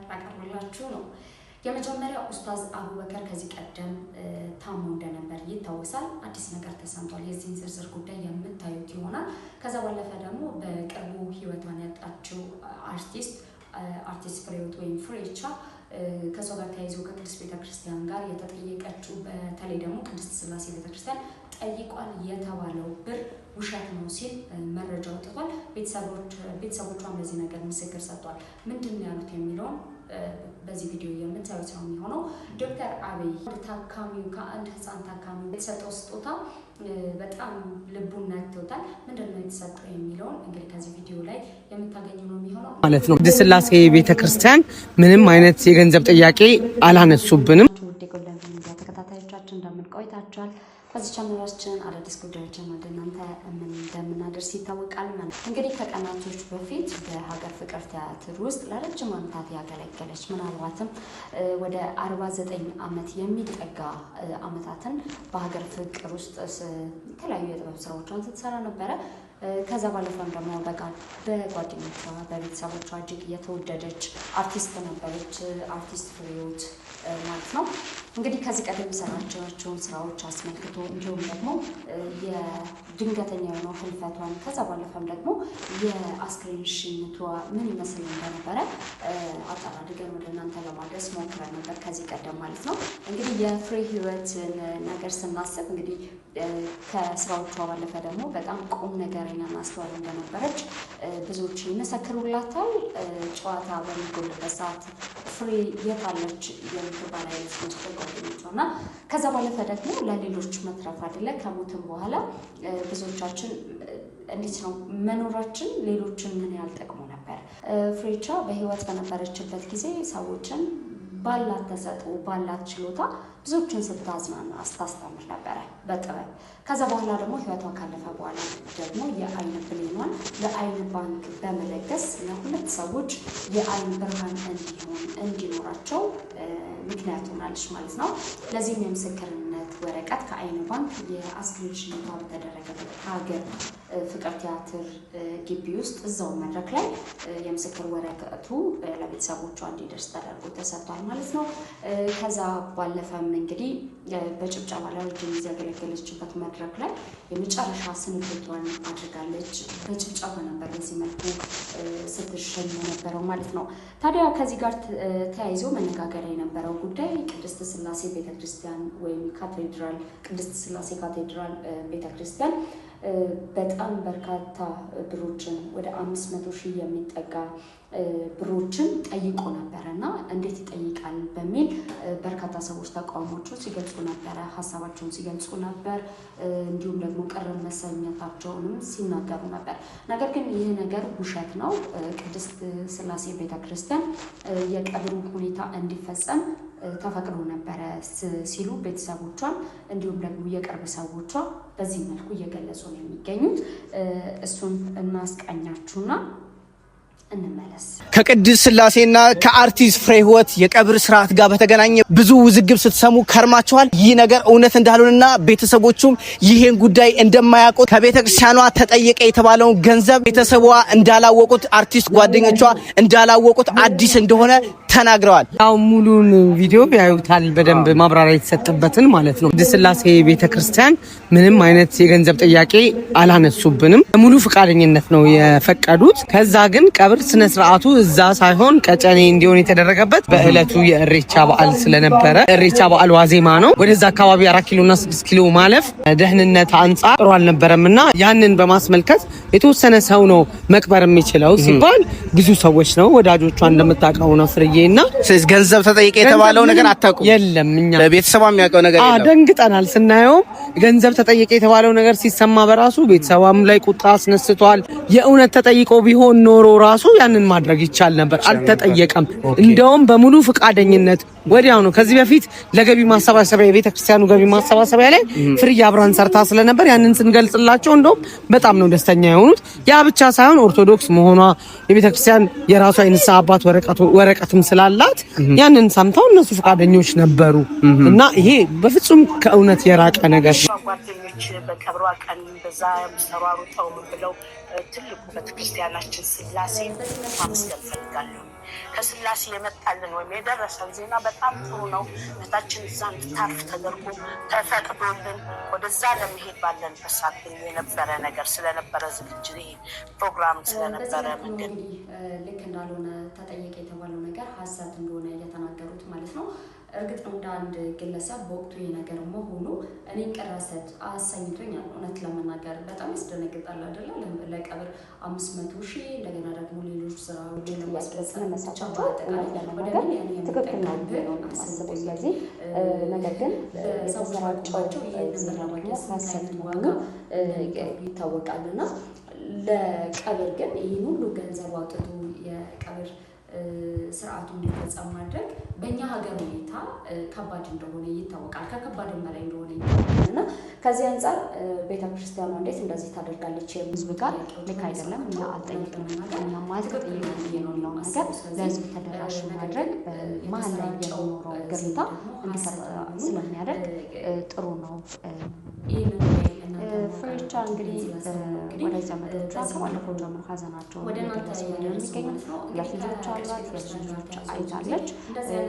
ላቀርብላችሁ ነው። የመጀመሪያው ኡስታዝ አቡበከር ከዚህ ቀደም ታሞ እንደነበር ይታወሳል። አዲስ ነገር ተሰምቷል። የዚህን ዝርዝር ጉዳይ የምታዩት ይሆናል። ከዛ ባለፈ ደግሞ በቅርቡ ህይወቷን ያጣችው አርቲስት ፍሬህይወት ወይም ፍሬቻ ከሰው ጋር ተያይዞ ከቅድስት ቤተክርስቲያን ጋር የተጠየቀችው በተለይ ደግሞ ቅድስት ስላሴ ቤተክርስቲያን ጠይቋል የተባለው ብር ውሸት ነው ሲል መረጃ ወጥቷል። ቤተሰቦቿን በዚህ ነገር ምስክር ሰጥቷል። ምንድን ነው ያሉት የሚለውን በዚህ ቪዲዮ የምታዩት ነው የሚሆነው። ዶክተር አብይ ታካሚው ከአንድ ህፃን ታካሚ የተሰጠው ስጦታ በጣም ልቡን ነክቶታል። ምንድን ነው የተሰጠው የሚለውን እንግዲህ ከዚህ ቪዲዮ ላይ የምታገኙ ነው የሚሆነው ማለት ነው። ቅድስት ስላሴ ቤተክርስቲያን ምንም አይነት የገንዘብ ጥያቄ አላነሱብንም። ውድ የጎልደን ሚዲያ ተከታታዮቻችን እንደምን ቆይታችኋል? በዚህ ቻናላችን አዳዲስ ጉዳዮችን ወደ እናንተ እንደምናደርስ ይታወቃል። እንግዲህ ከቀናቶች በፊት በሀገር ፍቅር ቲያትር ውስጥ ለረጅም ዓመታት ያገለገለች ምናልባትም ወደ 49 ዓመት የሚጠጋ ዓመታትን በሀገር ፍቅር ውስጥ የተለያዩ የጥበብ ስራዎቿን ስትሰራ ነበረ። ከዛ ባለፈም ደግሞ በጓደኞቿ በቤተሰቦቿ እጅግ የተወደደች አርቲስት ነበረች። አርቲስት ፍሬህይወት ማለት ነው። እንግዲህ ከዚህ ቀደም የሰራቻቸውን ስራዎች አስመልክቶ እንዲሁም ደግሞ የድንገተኛ የሆነው ህልፈቷን ከዛ ባለፈም ደግሞ የአስክሬን ሽኝቷ ምን ይመስል እንደነበረ አጠር አድርገን ወደ እናንተ ለማድረስ ሞክረን ነበር ከዚህ ቀደም ማለት ነው። እንግዲህ የፍሬህይወትን ነገር ስናስብ እንግዲህ ከስራዎቿ ባለፈ ደግሞ በጣም ቁም ነገረኛና አስተዋይ እንደነበረች ብዙዎች ይመሰክሩላታል። ጨዋታ በሚጎልበት ሰዓት ፍሬ የት አለች የምትባል አይነት ጓደኞቿ እና ከዛ ባለፈ ደግሞ ለሌሎች መትረፍ አይደለ ከሞትም በኋላ ብዙዎቻችን እንዴት ነው መኖራችን ሌሎችን ምን ያህል ጠቅሞ ነበር። ፍሬቻ በህይወት በነበረችበት ጊዜ ሰዎችን ባላት ተሰጥኦ ባላት ችሎታ ብዙዎችን ስታዝናና ስታስተምር ነበረ በጥበብ። ከዛ በኋላ ደግሞ ህይወቷ ካለፈ በኋላ ደግሞ የአይን ብሌኗን ለአይን ባንክ በመለገስ ለሁለት ሰዎች የአይን ብርሃን እንዲኖራቸው ምክንያት ሆናለች ማለት ነው። ለዚህም የምስክርነት ወረቀት ከአይን ባንክ የአስክሬን ሽኝቷ በተደረገበት ሀገር ፍቅር ቲያትር ግቢ ውስጥ እዛው መድረክ ላይ የምስክር ወረቀቱ ለቤተሰቦቿ እንዲደርስ ተደርጎ ተሰጥቷል ማለት ነው። ከዛ ባለፈም እንግዲህ በጭብጨባ ላይ ረጅም ጊዜ ያገለገለችበት መድረክ ላይ የመጨረሻ ስንብቷን አድርጋለች። በጭብጨባ ነበር በዚህ መልኩ ስትሸኝ የነበረው ማለት ነው። ታዲያ ከዚህ ጋር ተያይዞ መነጋገሪያ የነበረው ጉዳይ ቅድስት ስላሴ ቤተክርስቲያን ወይም ካቴድራል ቅድስት ስላሴ ካቴድራል ቤተክርስቲያን በጣም በርካታ ብሮችን ወደ 500,000 የሚጠጋ ብሮችን ጠይቆ ነበረ እና እንዴት ይጠይቃል በሚል በርካታ ሰዎች ተቃውሟቸውን ሲገልጹ ነበረ፣ ሀሳባቸውን ሲገልጹ ነበር። እንዲሁም ደግሞ ቅር መሰኘታቸውንም ሲናገሩ ነበር። ነገር ግን ይህ ነገር ውሸት ነው። ቅድስት ስላሴ ቤተክርስቲያን የቀብሩ ሁኔታ እንዲፈጸም ተፈቅዶ ነበረ ሲሉ ቤተሰቦቿን እንዲሁም ደግሞ የቅርብ ሰዎቿ በዚህ መልኩ እየገለጹ ነው የሚገኙት። እሱን እናስቃኛችሁና እንመለስ። ከቅድስት ስላሴና ከአርቲስት ፍሬህይወት የቀብር ስርዓት ጋር በተገናኘ ብዙ ውዝግብ ስትሰሙ ከርማችኋል። ይህ ነገር እውነት እንዳልሆነና ቤተሰቦቹም ይሄን ጉዳይ እንደማያውቁት ከቤተክርስቲያኗ ተጠየቀ የተባለውን ገንዘብ ቤተሰቧ እንዳላወቁት አርቲስት ጓደኞቿ እንዳላወቁት አዲስ እንደሆነ ተናግረዋል። ያው ሙሉን ቪዲዮ ያዩታል በደንብ ማብራሪያ የተሰጠበትን ማለት ነው። ቅድስት ስላሴ ቤተክርስቲያን ምንም አይነት የገንዘብ ጥያቄ አላነሱብንም። ሙሉ ፍቃደኝነት ነው የፈቀዱት። ከዛ ግን ቀብር ስነ ስርዓቱ እዛ ሳይሆን ቀጨኔ እንዲሆን የተደረገበት በእለቱ የእሬቻ በዓል ስለነበረ እሬቻ በዓል ዋዜማ ነው። ወደዛ አካባቢ 4 ኪሎና 6 ኪሎ ማለፍ ደህንነት አንጻር ጥሩ አልነበረምና ያንን በማስመልከት የተወሰነ ሰው ነው መቅበር የሚችለው ሲባል ብዙ ሰዎች ነው ወዳጆቿ እንደምታውቀው ነው ፍርዬና ስለዚህ ገንዘብ ተጠይቀ የተባለው ነገር አታውቁም? የለም እኛ ለቤተሰቧ የሚያውቀው ነገር የለም። ደንግጠናል ስናየው ገንዘብ ተጠይቀ የተባለው ነገር ሲሰማ በራሱ ቤተሰቧም ላይ ቁጣ አስነስቷል። የእውነት ተጠይቆ ቢሆን ኖሮ ራሱ ያንን ማድረግ ይቻል ነበር። አልተጠየቀም። እንደውም በሙሉ ፍቃደኝነት ወዲያው ነው። ከዚህ በፊት ለገቢ ማሰባሰቢያ የቤተክርስቲያኑ ገቢ ማሰባሰቢያ ላይ ፍርዬ አብራን ሰርታ ስለነበር ያንን ስንገልጽላቸው እንደውም በጣም ነው ደስተኛ የሆኑት። ያ ብቻ ሳይሆን ኦርቶዶክስ መሆኗ የቤተክርስቲያን የራሷ የንስሐ አባት ወረቀትም ስላላት ያንን ሰምተው እነሱ ፍቃደኞች ነበሩ እና ይሄ በፍጹም ከእውነት የራቀ ነገር ነው። ጓደኞች በቀብሯ ቀን በዛ ተሯሩጠው ብለው ትልቁ ቤተክርስቲያናችን ስላሴ ማመስገን ፈልጋለሁ። ፈልጋለሁ። ከስላሴ የመጣልን ወይም የደረሰን ዜና በጣም ጥሩ ነው። እህታችን እዛ እንድታርፍ ተደርጎ ተፈቅዶልን ወደዛ ለመሄድ ባለንበት ሰዓት ግን የነበረ ነገር ስለነበረ ዝግጅት ይሄ ፕሮግራም ስለነበረ መንገድ ልክ እንዳልሆነ ተጠየቀ የተባለው ነገር ሀሰት እንደሆነ እየተናገሩት ማለት ነው። እርግጥ ነው እንደ አንድ ግለሰብ በወቅቱ የነገር መሆኑ እኔን ቅራሰት አሰኝቶኛል። እውነት ለመናገር በጣም ያስደነግጣል አይደለ? ለቀብር 500,000 እንደገና ደግሞ ሌሎች ስራዎች ለማስፈጸም መሳቻቸው ለመናገር ትክክል ነው ነው አስበው። ስለዚህ ነገር ግን የተሰራጨው ዜና ደግሞ ሀሰት መሆኑ ይታወቃልና ለቀብር ግን ይህን ሁሉ ገንዘብ አውጥቶ የቀብር ስርዓቱ እንዲፈጸም ማድረግ በእኛ ሀገር ሁኔታ ከባድ እንደሆነ ይታወቃል። ከከባድም በላይ እንደሆነ ይታወቃል እና ከዚህ አንጻር ቤተክርስቲያኗ እንዴት እንደዚህ ታደርጋለች? ህዝብ ጋር ልክ አይደለም። እኛ አልጠየቅንም። እኛ ማለት ጠየቅን የሚለውን ነገር ለህዝብ ተደራሽ ማድረግ መሀል ላይ የሚኖረው ግርታ እንዲፈታ ስለሚያደርግ ጥሩ ነው። ፍሬቻ እንግዲህ ወደ ዘመዶቿ ከባለፈው ጀምሮ ሀዘናቸውን እየገለጹ ነው የሚገኙት። ሁለት ልጆች አሏት። የልጅ ልጆች አይታለች።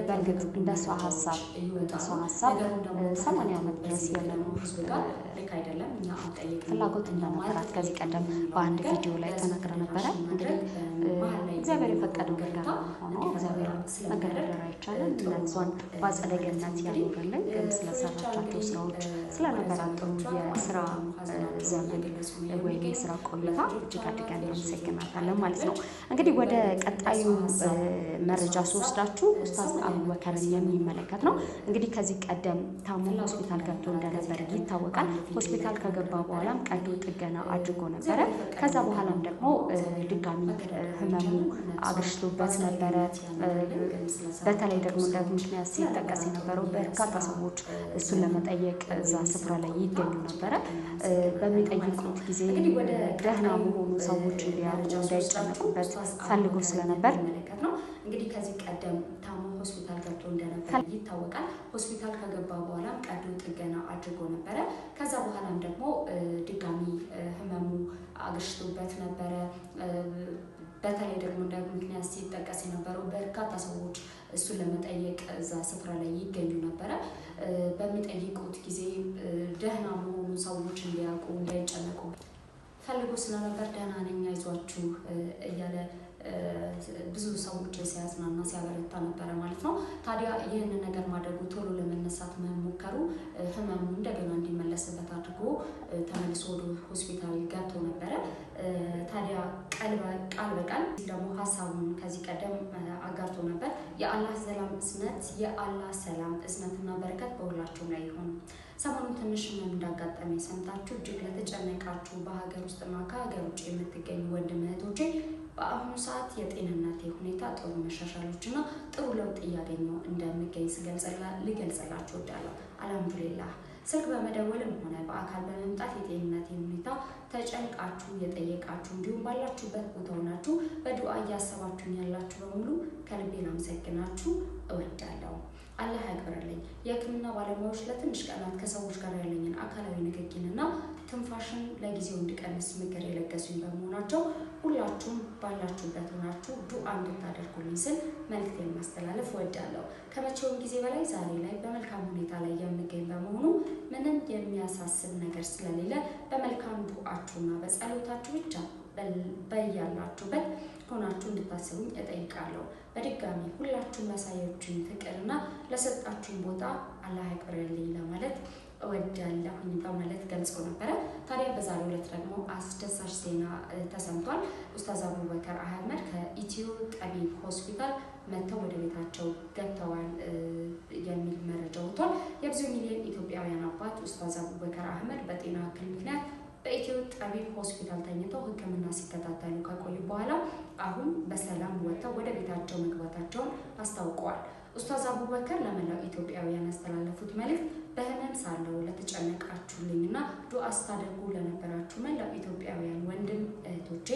በእርግጥ እንደሷ ሀሳብ 80 ዓመት ድረስ የመኖር ፍላጎት እንደነበራት ከዚህ ቀደም በአንድ ቪዲዮ ላይ ተናግራ ነበረ። እንግዲህ እግዚአብሔር የፈቀደው ነገር ሆኖ እግዚአብሔር መገዳደር አይቻልም። እነሷን በአጸደ ገነት ያኖርልን። ግን ስለሰራቻቸው ስራዎች ስለነበራት ጥሩ የስራ ዘመን ወይም የስራ ቆይታ እጅግ አድርገን እናመሰግናታለን ማለት ነው። እንግዲህ ወደ ቀጣዩ መረጃ ስወስዳችሁ ኡስታዝ አቡበከርን የሚመለከት ነው። እንግዲህ ከዚህ ቀደም ታሞ ሆስፒታል ገብቶ እንደነበር ይታወቃል። ሆስፒታል ከገባ በኋላም ቀዶ ጥገና አድርጎ ነበረ። ከዛ በኋላም ደግሞ ድጋሚ ህመሙ አገርሽቶበት ነበረ። በተለይ ደግሞ እንደ ምክንያት ሲጠቀስ የነበረው በርካታ ሰዎች እሱን ለመጠየቅ እዛ ስፍራ ላይ ይገኙ ነበረ። በሚጠይቁት ጊዜ ደህና መሆኑ ሰዎች እንዲያውቁ እንዳይጨነቁበት ፈልጎ ስለነበር ነው። እንግዲህ ከዚህ ቀደም ታሞ ሆስፒታል ገብቶ እንደነበር ይታወቃል። ሆስፒታል ከገባ በኋላ ቀዶ ጥገና አድርጎ ነበረ። ከዛ በኋላም ደግሞ ድጋሚ ህመሙ አገርሽቶበት ነበረ። በተለይ ደግሞ እንደ ምክንያት ሲጠቀስ የነበረው በርካታ ሰዎች እሱን ለመጠየቅ እዛ ስፍራ ላይ ይገኙ ነበረ። በሚጠይቁት ጊዜ ደህና መሆኑ ሰዎች እንዲያውቁ እንዳይጨነቁ ፈልጎ ስለነበር ደህና ነኝ አይዟችሁ እያለ ብዙ ሰዎች ሲያዝናና ሲያበረታ ነበረ ማለት ነው። ታዲያ ይህንን ነገር ማድረጉ ቶሎ ለመነሳት መሞከሩ ህመሙ እንደገና እንዲመለስበት አድርጎ ተመልሶ ወደ ሆስፒታል ገብቶ ነበረ። ታዲያ ቃል በቃል ደግሞ ሀሳቡን ከዚህ ቀደም አጋርቶ ነበር። የአላህ ሰላም እዝነትና በረከት በሁላችሁም ላይ ይሁን። ሰሞኑን ትንሽ ምን እንዳጋጠመ ሰምታችሁ እጅግ ለተጨነቃችሁ በሀገር ውስጥና ከሀገር ውጭ የምትገኙ ወንድም እህቶቼ በአሁኑ ሰዓት የጤንነቴ ሁኔታ ጥሩ መሻሻሎችና ጥሩ ለውጥ እያገኘሁ እንደሚገኝ ልገልጽላችሁ እወዳለሁ። አልሐምዱሊላህ። ስልክ በመደወልም ሆነ በአካል በመምጣት የጤንነቴን ሁኔታ ተጨንቃችሁ የጠየቃችሁ እንዲሁም ባላችሁበት ቦታ ሆናችሁ በዱዓ እያሰባችሁኝ ያላችሁ በሙሉ ከልቤ ላመሰግናችሁ እወዳለሁ። አላህ ያክብርልኝ። የሕክምና ባለሙያዎች ለትንሽ ቀናት ከሰዎች ጋር ያለኝን አካላዊ ንክኪንና ትንፋሽን ለጊዜው እንዲቀንስ ምክር የለገሱኝ በመሆናቸው ሁላችሁም ባላችሁበት ሆናችሁ ዱዓ እንድታደርጉልኝ ስል መልእክቴን ማስተላለፍ እወዳለሁ። ከመቼውም ጊዜ በላይ ዛሬ ላይ በመልካም ሁኔታ ላይ የምገኝ በመሆኑ ምንም የሚያሳስብ ነገር ስለሌለ በመልካም ዱዓችሁና በጸሎታችሁ ብቻ በያላችሁበት ሆናችሁ እንድታስቡኝ እጠይቃለሁ። በድጋሚ ሁላችሁም ላሳያችሁኝ ፍቅርና ለሰጣችሁኝ ቦታ አላህ ያክብርልኝ ለማለት እወዳለሁኝ በማለት ገልጸው ነበረ። ታዲያ በዛሬው ዕለት ደግሞ አስደሳች ዜና ተሰምቷል። ኡስታዝ አቡበከር አህመድ ከኢትዮ ጠቢብ ሆስፒታል መጥተው ወደ ቤታቸው ገብተዋል የሚል መረጃ ወጥቷል። የብዙ ሚሊዮን ኢትዮጵያውያን አባት ኡስታዝ አቡበከር አህመድ በጤና እክል ምክንያት በኢትዮ ጠቢብ ሆስፒታል ተኝተው ሕክምና ሲከታተሉ ከቆዩ በኋላ አሁን በሰላም ወጥተው ወደ ቤታቸው መግባታቸውን አስታውቀዋል። ኡስታዝ አቡበከር ለመላው ኢትዮጵያውያን ያስተላለፉት መልእክት በህመም ሳለው ለተጨነቃችሁልኝና ዱዓ ስታደርጉ ለነበራችሁ መላው ኢትዮጵያውያን ወንድም እህቶቼ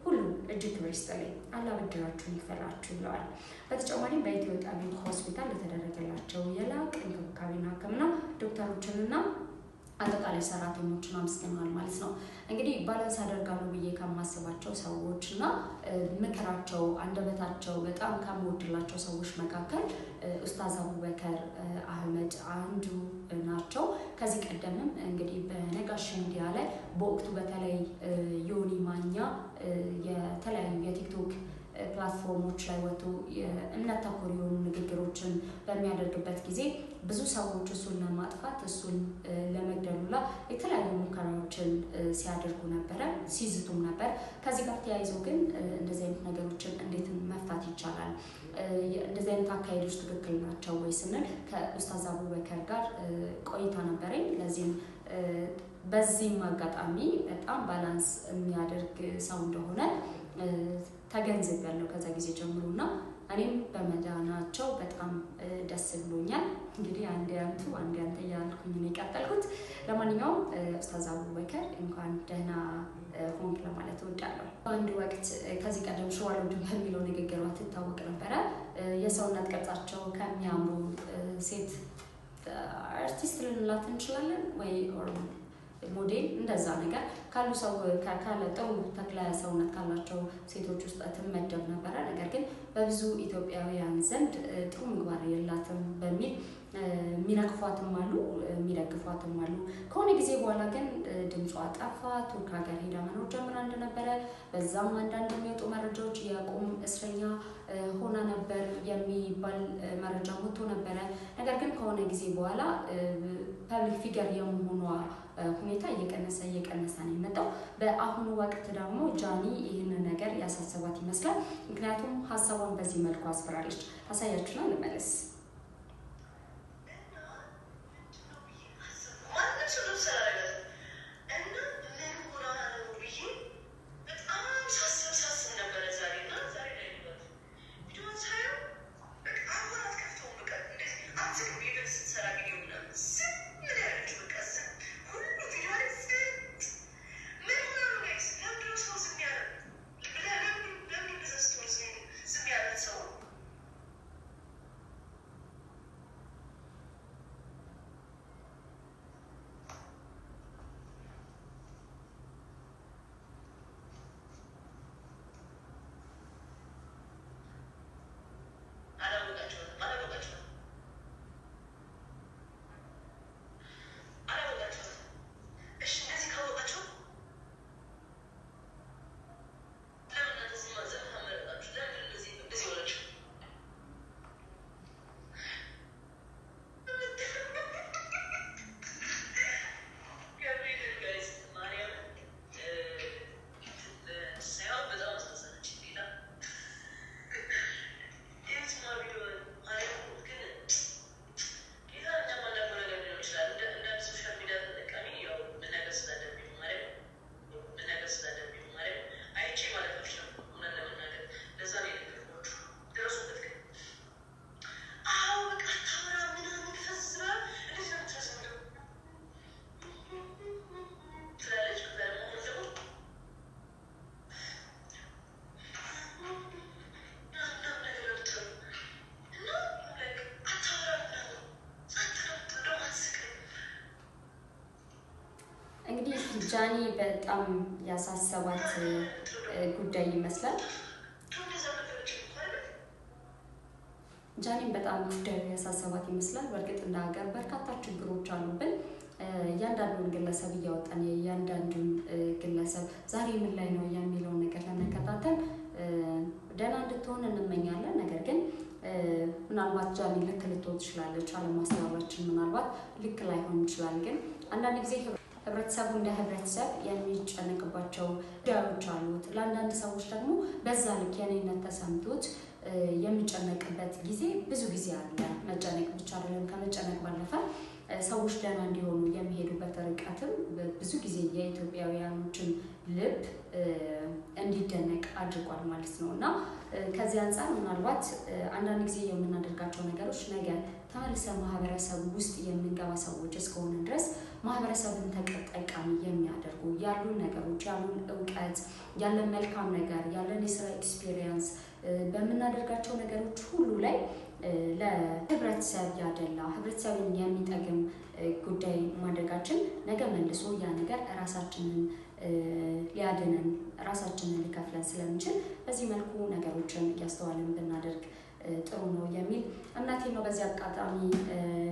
ሁሉ እጅግ ክብር ይስጥልኝ፣ አላህ ብድራችሁን ይክፈላችሁ ብለዋል። በተጨማሪም በኢትዮ ጠቢብ ሆስፒታል ለተደረገላቸው የላቀ እንክብካቤና ሕክምና ዶክተሮችንና አጠቃላይ ሰራተኞችን አመስግናል ማለት ነው። እንግዲህ ባላንስ ያደርጋሉ ብዬ ከማስባቸው ሰዎች እና ምክራቸው አንደበታቸው በጣም ከምወድላቸው ሰዎች መካከል ኡስታዝ አቡበከር አህመድ አንዱ ናቸው። ከዚህ ቀደምም እንግዲህ በነጋሽ ሚዲያ ላይ በወቅቱ በተለይ ዮኒ ማኛ የተለያዩ የቲክቶክ ፕላትፎርሞች ላይ ወጥቶ እምነት ተኮር የሆኑ ንግግሮችን በሚያደርግበት ጊዜ ብዙ ሰዎች እሱን ለማጥፋት እሱን ለመግደሉላ የተለያዩ ሙከራዎችን ሲያደርጉ ነበረ፣ ሲዝቱም ነበር። ከዚህ ጋር ተያይዞ ግን እንደዚህ አይነት ነገሮችን እንዴት መፍታት ይቻላል? እንደዚህ አይነት አካሄዶች ትክክል ናቸው ወይ ስንል ከኡስታዝ አቡበከር ጋር ቆይታ ነበረኝ። በዚህም አጋጣሚ በጣም ባላንስ የሚያደርግ ሰው እንደሆነ ተገንዝቤያለሁ ከዛ ጊዜ ጀምሮና እኔም በመዳናቸው በጣም ደስ ብሎኛል። እንግዲህ አንዴ አንቱ አንዴ አንተ ያልኩኝ ነው የቀጠልኩት። ለማንኛውም ኡስታዝ አቡበከር እንኳን ደህና ሆንክ ለማለት እወዳለሁ። በአንድ ወቅት ከዚህ ቀደም ሸዋሎድ በሚለው ንግግሯ ትታወቅ ነበረ። የሰውነት ቅርጻቸው ከሚያምሩ ሴት አርቲስት ልንላት እንችላለን ወይ ሞዴል እንደዛ ነገር ካሉ ሰው ካለ ጥሩ ተክለ ሰውነት ካላቸው ሴቶች ውስጥ ትመደብ ነበረ። ነገር ግን በብዙ ኢትዮጵያውያን ዘንድ ጥሩ ምግባር የላትም በሚል የሚነቅፏትም አሉ፣ የሚደግፏትም አሉ። ከሆነ ጊዜ በኋላ ግን ድምጿ ጠፋ። ቱርክ ሀገር ሄዳ መኖር ጀምራ እንደነበረ በዛም አንዳንድ የሚወጡ መረጃዎች የቁም እስረኛ ሆና ነበር የሚባል መረጃ ወጥቶ ነበረ። ነገር ግን ከሆነ ጊዜ በኋላ ፐብሊክ ፊገር የመሆኗ ሁኔታ እየቀነሰ ነው የመጣው። በአሁኑ ወቅት ደግሞ ጃኒ ይህንን ነገር ያሳሰባት ይመስላል። ምክንያቱም ሀሳቧን በዚህ መልኩ አስፈራለች። አሳያችሁና ልመለስ። ጃኒ በጣም ያሳሰባት ጉዳይ ይመስላል። ጃኒን በጣም ጉዳዩ ያሳሰባት ይመስላል። በእርግጥ እንደ ሀገር በርካታ ችግሮች አሉብን። እያንዳንዱን ግለሰብ እያወጣን እያንዳንዱን ግለሰብ ዛሬ ምን ላይ ነው የሚለውን ነገር ለመከታተል ደህና እንድትሆን እንመኛለን። ነገር ግን ምናልባት ጃኒ ልክ ልትሆን ትችላለች። አለማስተዋላችን ምናልባት ልክ ላይሆን ይችላል። ግን አንዳንድ ጊዜ ህብረተሰቡ እንደ ህብረተሰብ የሚጨነቅባቸው ጉዳዮች አሉት። ለአንዳንድ ሰዎች ደግሞ በዛ ልክ የኔነት ተሰምቶት የሚጨነቅበት ጊዜ ብዙ ጊዜ አለ። መጨነቅ ብቻ አይደለም፣ ከመጨነቅ ባለፈ ሰዎች ደህና እንዲሆኑ የሚሄዱበት ርቀትም ብዙ ጊዜ የኢትዮጵያውያኖችን ልብ እንዲደነቅ አድርጓል ማለት ነው። እና ከዚህ አንጻር ምናልባት አንዳንድ ጊዜ የምናደርጋቸው ነገሮች ነገ ተመልሰ ማህበረሰቡ ውስጥ የምንገባ ሰዎች እስከሆነ ድረስ ማህበረሰቡን ተጠቃሚ የሚያደርጉ ያሉን ነገሮች፣ ያሉን እውቀት፣ ያለን መልካም ነገር፣ ያለን የስራ ኤክስፒሪየንስ በምናደርጋቸው ነገሮች ሁሉ ላይ ለህብረተሰብ ያደላ ህብረተሰብን የሚጠቅም ጉዳይ ማድረጋችን ነገ መልሶ ያ ነገር ራሳችንን ሊያድነን ራሳችንን ሊከፍለን ስለሚችል በዚህ መልኩ ነገሮችን ያስተዋልን ብናደርግ ጥሩ ነው የሚል እምነቴ ነው። በዚህ አጋጣሚ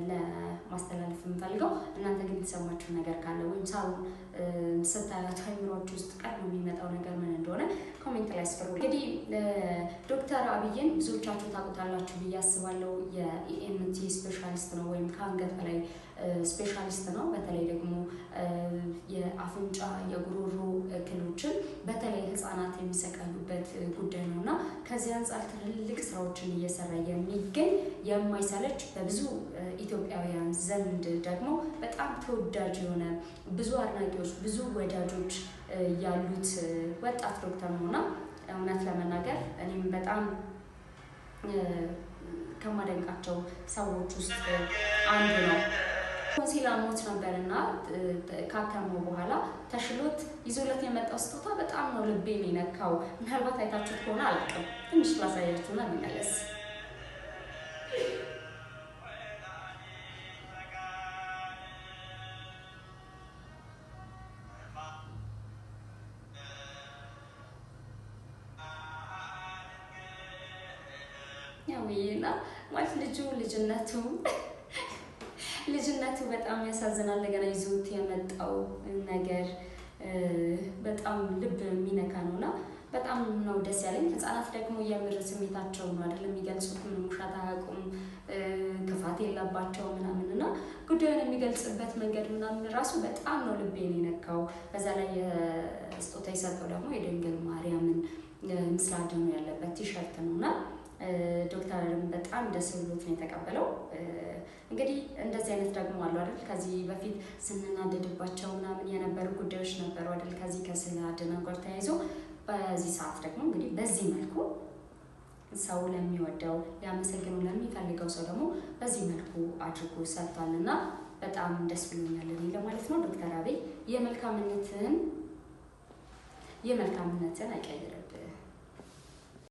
ለማስተላለፍ የምፈልገው እናንተ ግን የተሰማችሁ ነገር ካለ ወይም ሳሩን ስታያት አይምሮአችሁ ውስጥ ቀድሞ የሚመጣው ነገር ምን እንደሆነ ኮሜንት ላይ አስፍሩ። እንግዲህ ዶክተር አብይን ብዙዎቻችሁ ታውቁታላችሁ ብዬ አስባለሁ። የኢኤንቲ ስፔሻሊስት ነው ወይም ከአንገት በላይ ስፔሻሊስት ነው። በተለይ ደግሞ የአፍንጫ የጉሮሮ እክሎችን በተለይ ህፃናት የሚሰቃዩበት ጉዳይ ነው እና ከዚህ አንጻር ትልልቅ ስራዎችን እየሰራ የሚገኝ የማይሰለች በብዙ ኢትዮጵያውያን ዘንድ ደግሞ በጣም ተወዳጅ የሆነ ብዙ አድናቂዎች ብዙ ወዳጆች ያሉት ወጣት ዶክተር ነውና እውነት ለመናገር እኔም በጣም ከማደንቃቸው ሰዎች ውስጥ አንዱ ነው። ቶንሲል አሞት ነበርና ካከመው በኋላ ተሽሎት ይዞለት የመጣው ስጦታ በጣም ነው ልቤን የነካው። ምናልባት አይታችሁት ከሆነ አላውቅም፣ ትንሽ ላሳያችሁና እንመለስ። ያውይና ማለት ልጅነቱ በጣም ያሳዝናል። ነገር ይዞት የመጣው ነገር በጣም ልብ የሚነካ ነውና በጣም ነው ደስ ያለኝ። ህፃናት ደግሞ የምር ስሜታቸው ነው አይደል የሚገልጹት፣ ምንም ውሸት አያውቁም፣ ክፋት የለባቸው ምናምንና ጉዳዩን የሚገልጽበት መንገድ ምናምን ራሱ በጣም ነው ልቤን የነካው። በዛ ላይ ስጦታ የሰጠው ደግሞ የድንግል ማርያምን ምስለ አድኅኖ ያለበት ቲሸርት ነውና ዶክተርም በጣም ደስ ብሎት ነው የተቀበለው። እንግዲህ እንደዚህ አይነት ደግሞ አሉ አይደል ከዚህ በፊት ስንናደድባቸው ምናምን የነበሩ ጉዳዮች ነበሩ አይደል ከዚህ ከስዕለ አድኅኖ ጋር ተያይዞ። በዚህ ሰዓት ደግሞ እንግዲህ በዚህ መልኩ ሰው ለሚወደው ሊያመሰግነው ለሚፈልገው ሰው ደግሞ በዚህ መልኩ አድርጎ ሰጥቷልና በጣም ደስ ብሎኛል እኔ ለማለት ነው። ዶክተር አብይ የመልካምነትን አይቀይርብህ።